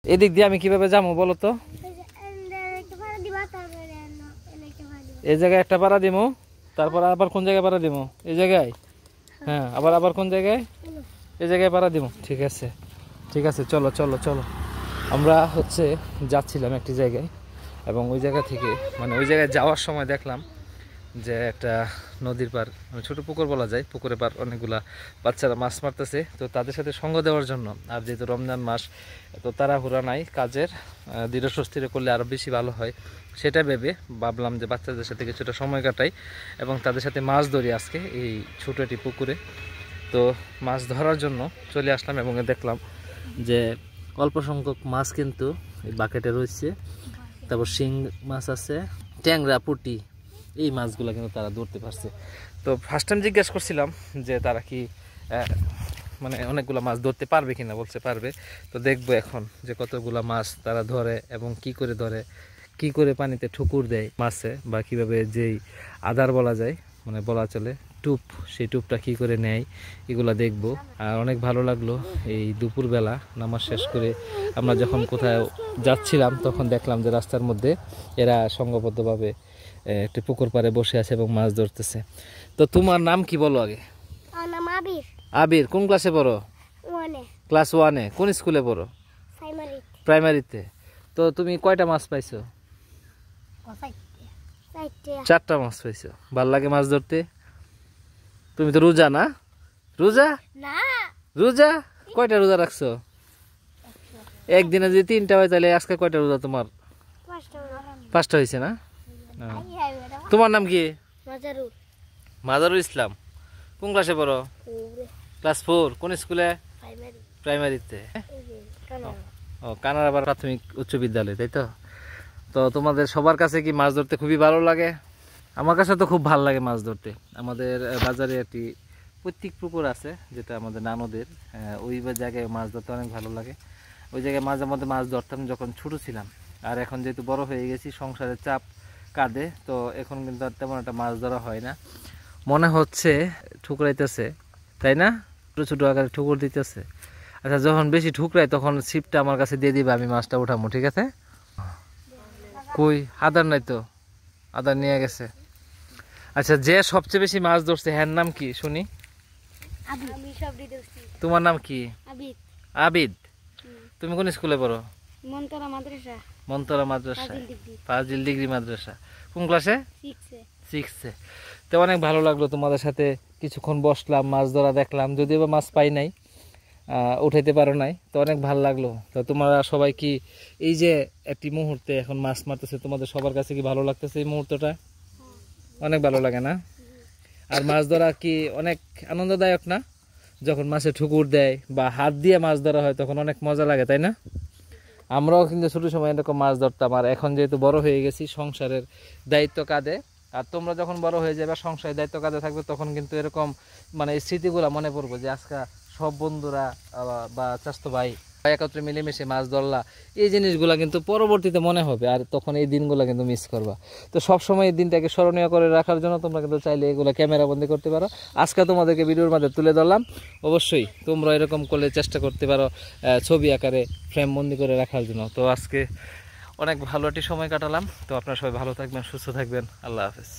এদিক দিয়ে আমি কিভাবে যাবো বলো তো? এই জায়গায় একটা পাড়া দিমু, তারপর আবার কোন জায়গায় পাড়া দিমু? এই জায়গায়। হ্যাঁ, আবার আবার কোন জায়গায়? এই জায়গায় পাড়া দিমু। ঠিক আছে, ঠিক আছে, চলো চলো চলো। আমরা যাচ্ছিলাম একটি জায়গায়, এবং ওই জায়গা থেকে মানে ওই জায়গায় যাওয়ার সময় দেখলাম যে একটা নদীর পার, মানে ছোটো পুকুর বলা যায়, পুকুরের পার অনেকগুলা বাচ্চারা মাছ মারতেছে। তো তাদের সাথে সঙ্গ দেওয়ার জন্য, আর যেহেতু রমজান মাস, তো তাড়াহুড়া নাই কাজের, ধীরে সুস্থিরে করলে আরও বেশি ভালো হয়, সেটা ভেবে ভাবলাম যে বাচ্চাদের সাথে কিছুটা সময় কাটাই এবং তাদের সাথে মাছ ধরি আজকে এই ছোটো একটি পুকুরে। তো মাছ ধরার জন্য চলে আসলাম এবং দেখলাম যে অল্প সংখ্যক মাছ কিন্তু এই বাকেটে রয়েছে। তারপর শিং মাছ আছে, ট্যাংরা, পুঁটি, এই মাছগুলো কিন্তু তারা ধরতে পারছে। তো ফার্স্ট টাইম জিজ্ঞেস করছিলাম যে তারা কি মানে অনেকগুলো মাছ ধরতে পারবে কিনা, বলছে পারবে। তো দেখবো এখন যে কতগুলো মাছ তারা ধরে এবং কি করে ধরে, কি করে পানিতে ঠুকুর দেয় মাছে, বা কিভাবে যেই আদার বলা যায়, মানে বলা চলে টুপ, সেই টুপটা কি করে নেয়, এগুলো দেখব। আর অনেক ভালো লাগলো এই দুপুরবেলা নামাজ শেষ করে আমরা যখন কোথাও যাচ্ছিলাম, তখন দেখলাম যে রাস্তার মধ্যে এরা সংঘবদ্ধভাবে একটি পুকুর পাড়ে বসে আছে এবং মাছ ধরতেছে। তো তোমার নাম কি বলো আগে? আবির। আবির, কোন ক্লাসে পড়ো? ক্লাস 1-এ। কোন স্কুলে পড়ো? প্রাইমারিতে। তো তুমি কয়টা মাছ পাইছো? 4টা মাছ পাইছো। ভাল লাগে মাছ ধরতে? তুমি তো রোজা না? রোজা না, রোজা কয়টা রোজা রাখছো? একদিনে যদি 3টা হয় তাহলে আজকে কয়টা রোজা তোমার? 5টা হয়েছে না? তোমার নাম কি? মাজারুল ইসলাম। কোন ক্লাসে পড়ো? ক্লাস 4। কোন স্কুলে? প্রাইমারিতে। ও, কানাড়াপাড়া প্রাথমিক উচ্চ বিদ্যালয়, তাই তো? তো তোমাদের সবার কাছে কি মাছ ধরতে খুবই ভালো লাগে? আমার কাছে তো খুব ভালো লাগে মাছ ধরতে। আমাদের বাজারে একটি পৈতৃক পুকুর আছে, যেটা আমাদের নানুদের, ওই জায়গায় মাছ ধরতে অনেক ভালো লাগে। ওই জায়গায় মাঝে মধ্যে মাছ ধরতাম যখন ছোটো ছিলাম। আর এখন যেহেতু বড় হয়ে গেছি, সংসারের চাপ কাঁধে, তো এখন কিন্তু আর তেমন একটা মাছ ধরা হয় না। মনে হচ্ছে ঠুকরাইতেছে, তাই না? ছোটো ছোটো আকারে ঠুকুর দিতেছে। আচ্ছা, যখন বেশি ঠুকরাই তখন ছিপটা আমার কাছে দিয়ে দিবে, আমি মাছটা উঠাবো, ঠিক আছে? কই আদার নাই তো? আদার নিয়ে গেছে। আচ্ছা, যে সবচেয়ে বেশি মাছ ধরছে হ্যার নাম কি শুনি? তোমার নাম কি? আবিদ। তুমি কোন স্কুলে পড়ো? মন্তরা মাদ্রাসা, ফাজিল ডিগ্রি মাদ্রাসা। কোন ক্লাসে? 6-এ। তো অনেক ভালো লাগলো তোমাদের সাথে কিছুক্ষণ বসলাম, মাছ ধরা দেখলাম, যদিও বা মাছ পাই নাই, উঠাইতে পারো নাই, তো অনেক ভালো লাগলো। তো তোমরা সবাই কি এই যে একটি মুহূর্তে এখন মাছ মারতেছে, তোমাদের সবার কাছে কি ভালো লাগতেছে এই মুহূর্তটা? অনেক ভালো লাগে না? আর মাছ ধরা কি অনেক আনন্দদায়ক না? যখন মাছে ঠুকুর দেয় বা হাত দিয়ে মাছ ধরা হয় তখন অনেক মজা লাগে, তাই না? আমরাও কিন্তু ছোটো সময় এরকম মাছ ধরতাম। আর এখন যেহেতু বড় হয়ে গেছি, সংসারের দায়িত্ব কাঁধে, আর তোমরা যখন বড় হয়ে যাবে, সংসারের দায়িত্ব কাঁধে থাকবে, তখন কিন্তু এরকম মানে এই স্মৃতিগুলো মনে পড়বে যে আজকে সব বন্ধুরা বা চাচাতো ভাই একত্রে মিলেমিশে মাছ ধরলা, এই জিনিসগুলো কিন্তু পরবর্তীতে মনে হবে, আর তখন এই দিনগুলো কিন্তু মিস করবা। তো সবসময় এই দিনটাকে স্মরণীয় করে রাখার জন্য তোমরা কিন্তু চাইলে এগুলো ক্যামেরা বন্দি করতে পারো। আজকে তোমাদেরকে ভিডিওর মাঝে তুলে ধরলাম। অবশ্যই তোমরা এরকম করলে চেষ্টা করতে পারো ছবি আকারে ফ্রেম বন্দি করে রাখার জন্য। তো আজকে অনেক ভালো একটি সময় কাটালাম। তো আপনারা সবাই ভালো থাকবেন, সুস্থ থাকবেন। আল্লাহ হাফেজ।